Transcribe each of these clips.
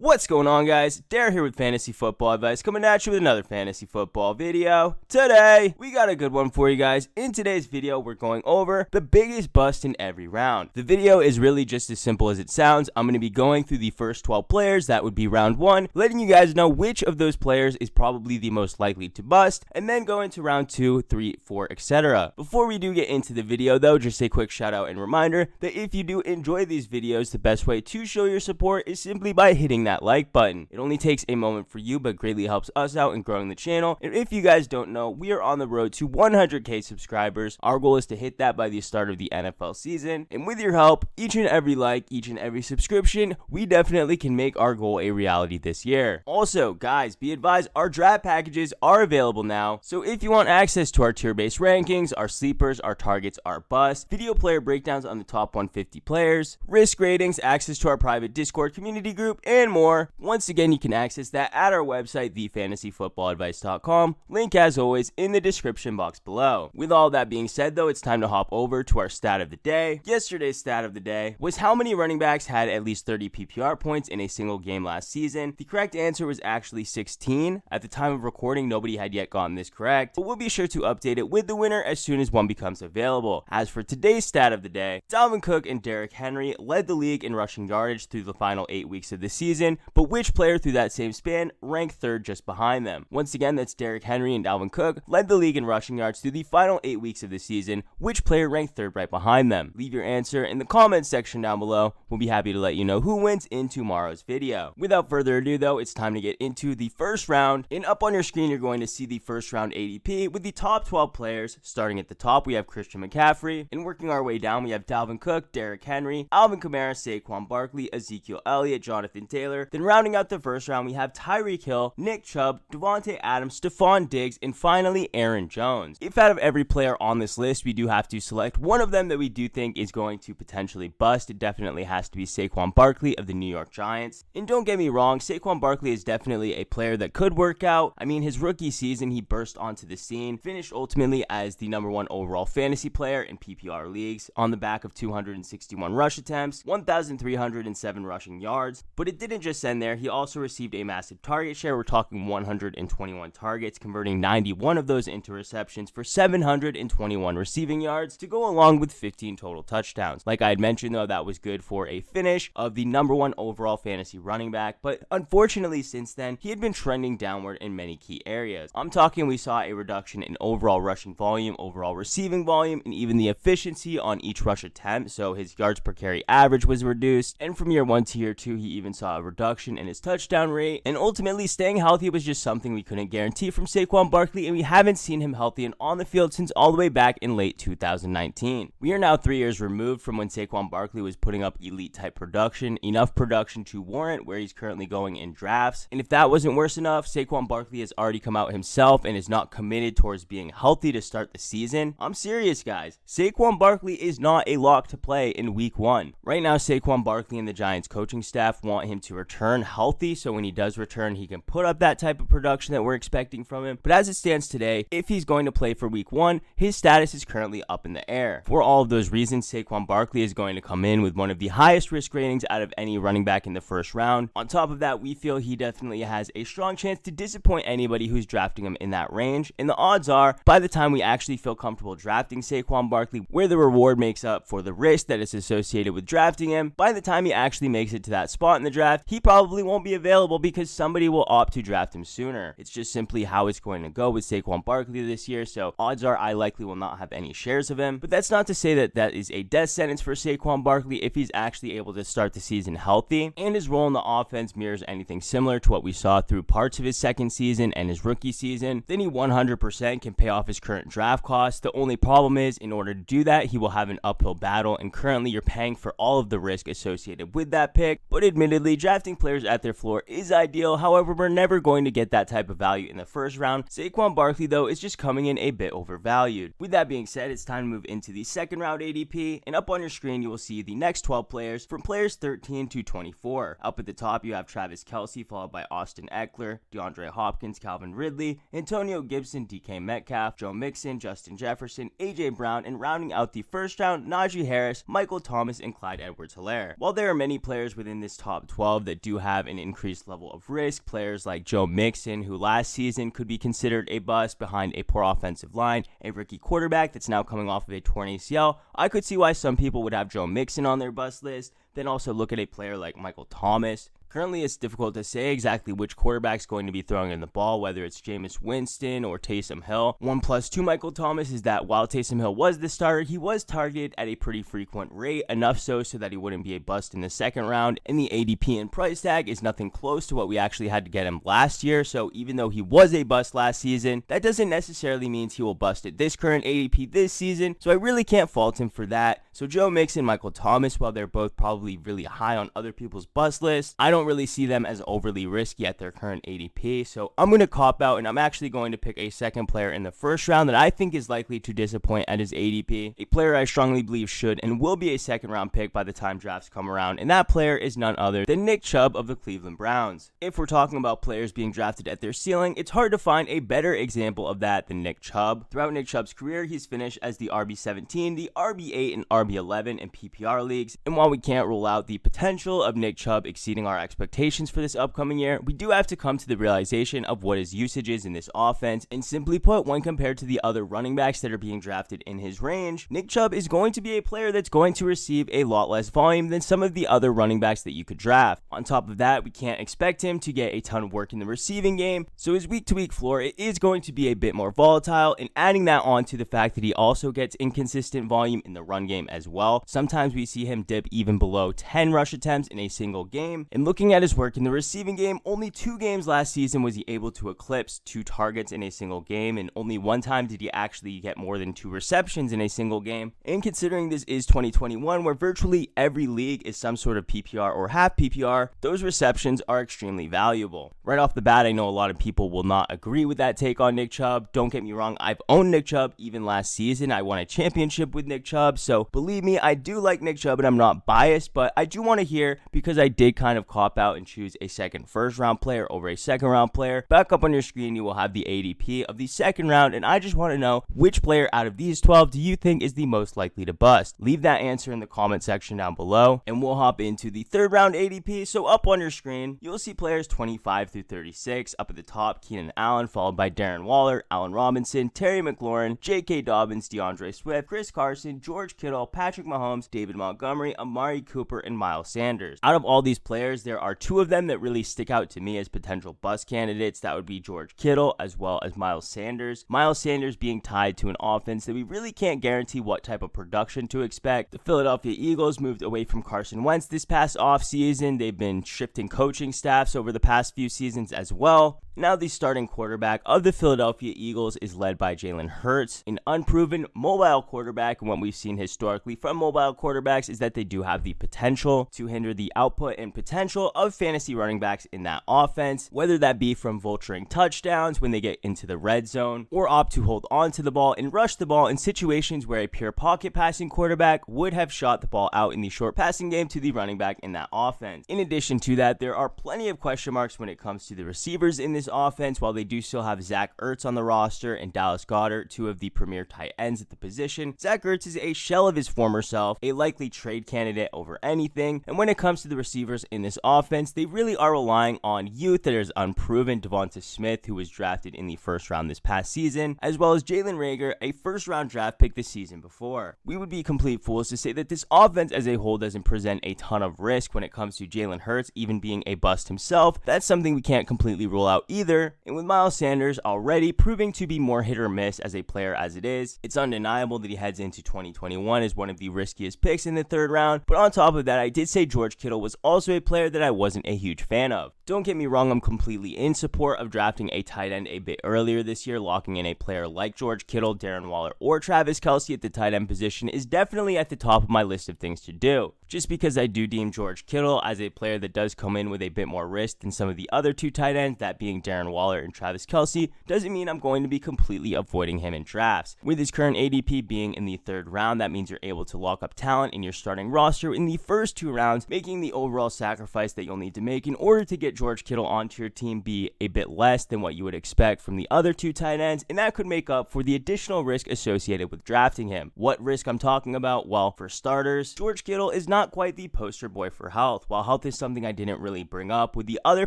What's going on, guys? Dare here with Fantasy Football Advice, coming at you with another fantasy football video. Today, we got a good one for you guys. In today's video, we're going over the biggest bust in every round. The video is really just as simple as it sounds. I'm going to be going through the first 12 players, that would be round 1, letting you guys know which of those players is probably the most likely to bust, and then go into round 2, 3, 4, etc. Before we do get into the video though, just a quick shout out and reminder that if you do enjoy these videos, the best way to show your support is simply by hitting that like button. It only takes a moment for you, but greatly helps us out in growing the channel. And if you guys don't know, we are on the road to 100k subscribers. Our goal is to hit that by the start of the NFL season. And with your help, each and every like, each and every subscription, we definitely can make our goal a reality this year. Also, guys, be advised, our draft packages are available now. So if you want access to our tier-based rankings, our sleepers, our targets, our busts, video player breakdowns on the top 150 players, risk ratings, access to our private Discord community group, and more. Once again, you can access that at our website, thefantasyfootballadvice.com. Link, as always, in the description box below. With all that being said, though, it's time to hop over to our stat of the day. Yesterday's stat of the day was how many running backs had at least 30 PPR points in a single game last season. The correct answer was actually 16. At the time of recording, nobody had yet gotten this correct, but we'll be sure to update it with the winner as soon as one becomes available. As for today's stat of the day, Dalvin Cook and Derrick Henry led the league in rushing yardage through the final 8 weeks of the season, but which player through that same span ranked third just behind them? Once again, that's Derrick Henry and Dalvin Cook led the league in rushing yards through the final 8 weeks of the season. Which player ranked third right behind them? Leave your answer in the comments section down below. We'll be happy to let you know who wins in tomorrow's video. Without further ado though, it's time to get into the first round. And up on your screen, you're going to see the first round ADP with the top 12 players. Starting at the top, we have Christian McCaffrey, and working our way down, we have Dalvin Cook, Derrick Henry, Alvin Kamara, Saquon Barkley, Ezekiel Elliott, Jonathan Taylor. Then rounding out the first round, we have Tyreek Hill, Nick Chubb, Devontae Adams, Stephon Diggs, and finally Aaron Jones. If out of every player on this list, we do have to select one of them that we do think is going to potentially bust, it definitely has to be Saquon Barkley of the New York Giants. And don't get me wrong, Saquon Barkley is definitely a player that could work out. I mean, his rookie season, he burst onto the scene, finished ultimately as the #1 overall fantasy player in PPR leagues on the back of 261 rush attempts, 1,307 rushing yards. But it didn't just end there. He also received a massive target share. We're talking 121 targets, converting 91 of those into receptions for 721 receiving yards to go along with 15 total touchdowns. Like I had mentioned though, that was good for a finish of the #1 overall fantasy running back, but unfortunately since then, he had been trending downward in many key areas. I'm talking we saw a reduction in overall rushing volume, overall receiving volume, and even the efficiency on each rush attempt, so his yards per carry average was reduced, and from year 1 to year 2, he even saw a reduction in his touchdown rate, and ultimately staying healthy was just something we couldn't guarantee from Saquon Barkley, and we haven't seen him healthy and on the field since all the way back in late 2019. We are now 3 years removed from when Saquon Barkley was putting up elite type production, enough production to warrant where he's currently going in drafts, and if that wasn't worse enough, Saquon Barkley has already come out himself and is not committed towards being healthy to start the season. I'm serious, guys. Saquon Barkley is not a lock to play in week 1. Right now, Saquon Barkley and the Giants coaching staff want him to return healthy, so when he does return, he can put up that type of production that we're expecting from him. But as it stands today, if he's going to play for week 1, his status is currently up in the air. For all of those reasons, Saquon Barkley is going to come in with one of the highest risk ratings out of any running back in the first round. On top of that, we feel he definitely has a strong chance to disappoint anybody who's drafting him in that range. And the odds are, by the time we actually feel comfortable drafting Saquon Barkley, where the reward makes up for the risk that is associated with drafting him, by the time he actually makes it to that spot in the draft, he probably won't be available because somebody will opt to draft him sooner. It's just simply how it's going to go with Saquon Barkley this year, so odds are I likely will not have any shares of him. But that's not to say that that is a death sentence for Saquon Barkley if he's actually able to start the season healthy, and his role in the offense mirrors anything similar to what we saw through parts of his second season and his rookie season, then he 100% can pay off his current draft costs. The only problem is, in order to do that, he will have an uphill battle, and currently you're paying for all of the risk associated with that pick. But admittedly, drafting players at their floor is ideal. However, we're never going to get that type of value in the first round. Saquon Barkley, though, is just coming in a bit overvalued. With that being said, it's time to move into the second round ADP, and up on your screen, you will see the next 12 players from players 13 to 24. Up at the top, you have Travis Kelce, followed by Austin Eckler, DeAndre Hopkins, Calvin Ridley, Antonio Gibson, DK Metcalf, Joe Mixon, Justin Jefferson, AJ Brown, and rounding out the first round, Najee Harris, Michael Thomas, and Clyde Edwards-Helaire. While there are many players within this top 12 that do have an increased level of risk. Players like Joe Mixon, who last season could be considered a bust behind a poor offensive line, a rookie quarterback that's now coming off of a torn ACL. I could see why some people would have Joe Mixon on their bust list. Then also look at a player like Michael Thomas. Currently, it's difficult to say exactly which quarterback's going to be throwing in the ball, whether it's Jameis Winston or Taysom Hill. 1+2 Michael Thomas is that while Taysom Hill was the starter, he was targeted at a pretty frequent rate, enough so that he wouldn't be a bust in the second round, and the ADP and price tag is nothing close to what we actually had to get him last year. So even though he was a bust last season, that doesn't necessarily mean he will bust at this current ADP this season, so I really can't fault him for that. So Joe Mixon, Michael Thomas, while they're both probably really high on other people's bust lists, I don't really see them as overly risky at their current ADP. So I'm going to cop out, and I'm actually going to pick a second player in the first round that I think is likely to disappoint at his ADP. A player I strongly believe should and will be a second round pick by the time drafts come around, and that player is none other than Nick Chubb of the Cleveland Browns. If we're talking about players being drafted at their ceiling, it's hard to find a better example of that than Nick Chubb. Throughout Nick Chubb's career, he's finished as the RB17, the RB8, and RB11 in PPR leagues, and while we can't rule out the potential of Nick Chubb exceeding our expectations for this upcoming year, we do have to come to the realization of what his usage is in this offense, and simply put, when compared to the other running backs that are being drafted in his range, Nick Chubb is going to be a player that's going to receive a lot less volume than some of the other running backs that you could draft. On top of that, we can't expect him to get a ton of work in the receiving game, so his week-to-week floor it is going to be a bit more volatile, and adding that on to the fact that he also gets inconsistent volume in the run game as well. Sometimes we see him dip even below 10 rush attempts in a single game, and looking at his work in the receiving game, only 2 games last season was he able to eclipse 2 targets in a single game, and only 1 time did he actually get more than 2 receptions in a single game. And considering this is 2021, where virtually every league is some sort of PPR or half PPR, those receptions are extremely valuable. Right off the bat, I know a lot of people will not agree with that take on Nick Chubb. Don't get me wrong, I've owned Nick Chubb even last season. I won a championship with Nick Chubb, so believe me, I do like Nick Chubb and I'm not biased, but I do want to hear, because I did kind of cop out and choose a second first round player over a second round player. Back up on your screen, you will have the ADP of the second round, and I just want to know which player out of these 12 do you think is the most likely to bust? Leave that answer in the comment section down below, and we'll hop into the third round ADP. So up on your screen, you'll see players 25 through 36. Up at the top, Keenan Allen, followed by Darren Waller, Allen Robinson, Terry McLaurin, J.K. Dobbins, DeAndre Swift, Chris Carson, George Kittle, Patrick Mahomes, David Montgomery, Amari Cooper, and Miles Sanders. Out of all these players, there are 2 of them that really stick out to me as potential bust candidates. That would be George Kittle as well as Miles Sanders. Miles Sanders being tied to an offense that we really can't guarantee what type of production to expect. The Philadelphia Eagles moved away from Carson Wentz this past offseason. They've been shifting coaching staffs over the past few seasons as well. Now the starting quarterback of the Philadelphia Eagles is led by Jalen Hurts, an unproven mobile quarterback, and what we've seen historically from mobile quarterbacks is that they do have the potential to hinder the output and potential of fantasy running backs in that offense, whether that be from vulturing touchdowns when they get into the red zone, or opt to hold on to the ball and rush the ball in situations where a pure pocket passing quarterback would have shot the ball out in the short passing game to the running back in that offense. In addition to that, there are plenty of question marks when it comes to the receivers in this offense. While they do still have Zach Ertz on the roster and Dallas Goedert, 2 of the premier tight ends at the position, Zach Ertz is a shell of his former self, a likely trade candidate over anything. And when it comes to the receivers in this offense, they really are relying on youth that is unproven. Devonta Smith, who was drafted in the first round this past season, as well as Jalen Reagor, a first round draft pick the season before. We would be complete fools to say that this offense as a whole doesn't present a ton of risk when it comes to Jalen Hurts even being a bust himself. That's something we can't completely rule out either. And with Miles Sanders already proving to be more hit or miss as a player as it is, it's undeniable that he heads into 2021 as one of the riskiest picks in the third round. But on top of that, I did say George Kittle was also a player that I wasn't a huge fan of. Don't get me wrong, I'm completely in support of drafting a tight end a bit earlier this year. Locking in a player like George Kittle, Darren Waller, or Travis Kelce at the tight end position is definitely at the top of my list of things to do. Just because I do deem George Kittle as a player that does come in with a bit more risk than some of the other 2 tight ends, that being drafting Darren Waller and Travis Kelce doesn't mean I'm going to be completely avoiding him in drafts. With his current ADP being in the 3rd round, that means you're able to lock up talent in your starting roster in the first 2 rounds, making the overall sacrifice that you'll need to make in order to get George Kittle onto your team be a bit less than what you would expect from the other 2 tight ends, and that could make up for the additional risk associated with drafting him. What risk I'm talking about? Well, for starters, George Kittle is not quite the poster boy for health. While health is something I didn't really bring up with the other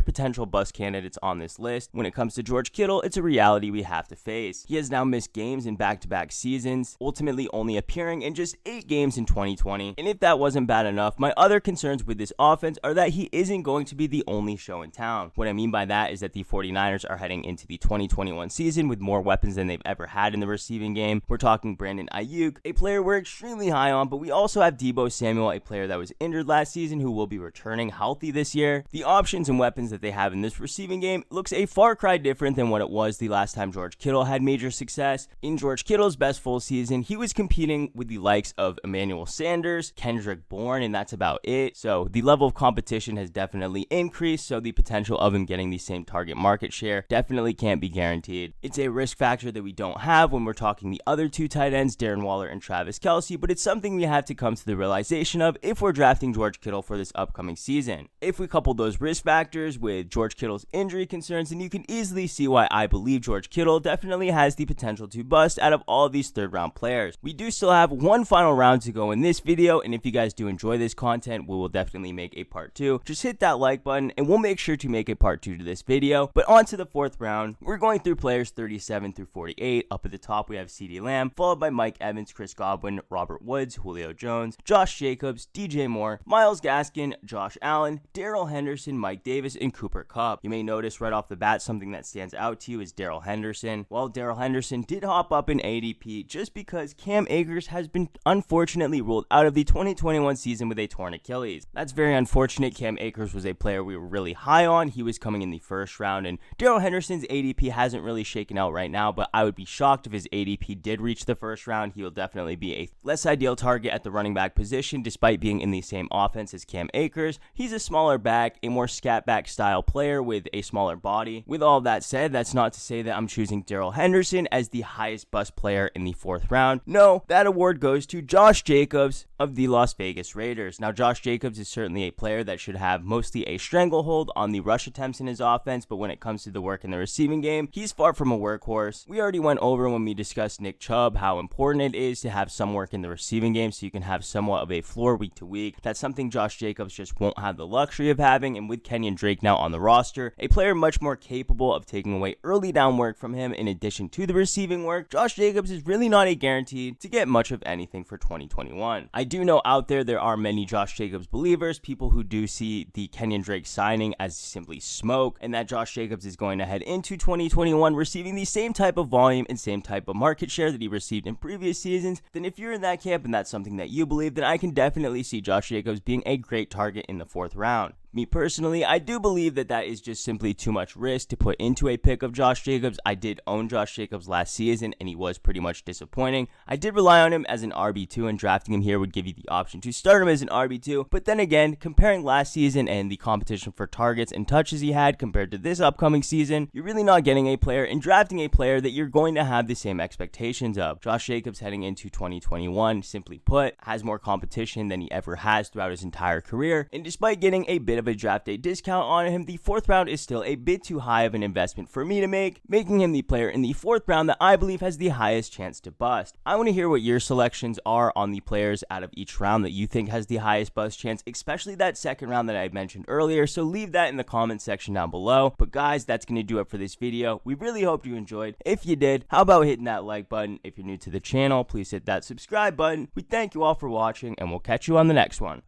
potential bust candidates on this list, when it comes to George Kittle, it's a reality we have to face. He has now missed games in back-to-back seasons, ultimately only appearing in just 8 games in 2020, and if that wasn't bad enough, my other concerns with this offense are that he isn't going to be the only show in town. What I mean by that is that the 49ers are heading into the 2021 season with more weapons than they've ever had in the receiving game. We're talking Brandon Ayuk, a player we're extremely high on, but we also have Deebo Samuel, a player that was injured last season who will be returning healthy this year. The options and weapons that they have in this receiving game looks a far cry different than what it was the last time George Kittle had major success. In George Kittle's best full season, he was competing with the likes of Emmanuel Sanders, Kendrick Bourne, and that's about it. So the level of competition has definitely increased, so the potential of him getting the same target market share definitely can't be guaranteed. It's a risk factor that we don't have when we're talking the other 2 tight ends, Darren Waller and Travis Kelce, but it's something we have to come to the realization of if we're drafting George Kittle for this upcoming season. If we couple those risk factors with George Kittle's injury concerns, then you can easily see why I believe George Kittle definitely has the potential to bust out of all of these 3rd round players. We do still have one final round to go in this video, and if you guys do enjoy this content, we will definitely make a part 2. Just hit that like button and we'll make sure to make a part 2 to this video. But on to the 4th round, we're going through players 37 through 48. Up at the top we have CeeDee Lamb, followed by Mike Evans, Chris Godwin, Robert Woods, Julio Jones, Josh Jacobs, DJ Moore, Myles Gaskin, Josh Allen, Darrell Henderson, Mike Davis, and Cooper Kupp. You may notice right off the bat something that stands out to you is Darrell Henderson. Well, Darrell Henderson did hop up in ADP just because Cam Akers has been unfortunately ruled out of the 2021 season with a torn Achilles. That's very unfortunate. Cam Akers was a player we were really high on. He was coming in the 1st round, and Darrell Henderson's ADP hasn't really shaken out right now, but I would be shocked if his ADP did reach the 1st round. He will definitely be a less ideal target at the running back position despite being in the same offense as Cam Akers. He's a smaller back, a more scat back style player with a smaller body. With all that said, that's not to say that I'm choosing Darrell Henderson as the highest bust player in the 4th round. No, that award goes to Josh Jacobs of the Las Vegas Raiders. Now, Josh Jacobs is certainly a player that should have mostly a stranglehold on the rush attempts in his offense, but when it comes to the work in the receiving game, he's far from a workhorse. We already went over when we discussed Nick Chubb how important it is to have some work in the receiving game so you can have somewhat of a floor week to week. That's something Josh Jacobs just won't have the luxury of having, and with Kenyon Drake now on the roster, a player much more capable of taking away early down work from him in addition to the receiving work, Josh Jacobs is really not a guarantee to get much of anything for 2021. I do know out there are many Josh Jacobs believers, people who do see the Kenyon Drake signing as simply smoke, and that Josh Jacobs is going to head into 2021 receiving the same type of volume and same type of market share that he received in previous seasons. Then if you're in that camp and that's something that you believe, then I can definitely see Josh Jacobs being a great target in the 4th round. Me personally, I do believe that that is just simply too much risk to put into a pick of Josh Jacobs. I did own Josh Jacobs last season, and he was pretty much disappointing. I did rely on him as an RB2, and drafting him here would give you the option to start him as an RB2. But then again, comparing last season and the competition for targets and touches he had compared to this upcoming season, you're really not getting a player and drafting a player that you're going to have the same expectations of. Josh Jacobs heading into 2021, simply put, has more competition than he ever has throughout his entire career, and despite getting a bit of a draft day discount on him, the 4th round is still a bit too high of an investment for me to make, making him the player in the 4th round that I believe has the highest chance to bust. I want to hear what your selections are on the players out of each round that you think has the highest bust chance, especially that 2nd round that I mentioned earlier, so leave that in the comment section down below. But guys, that's going to do it for this video. We really hope you enjoyed. If you did, how about hitting that like button? If you're new to the channel, please hit that subscribe button. We thank you all for watching, and we'll catch you on the next one.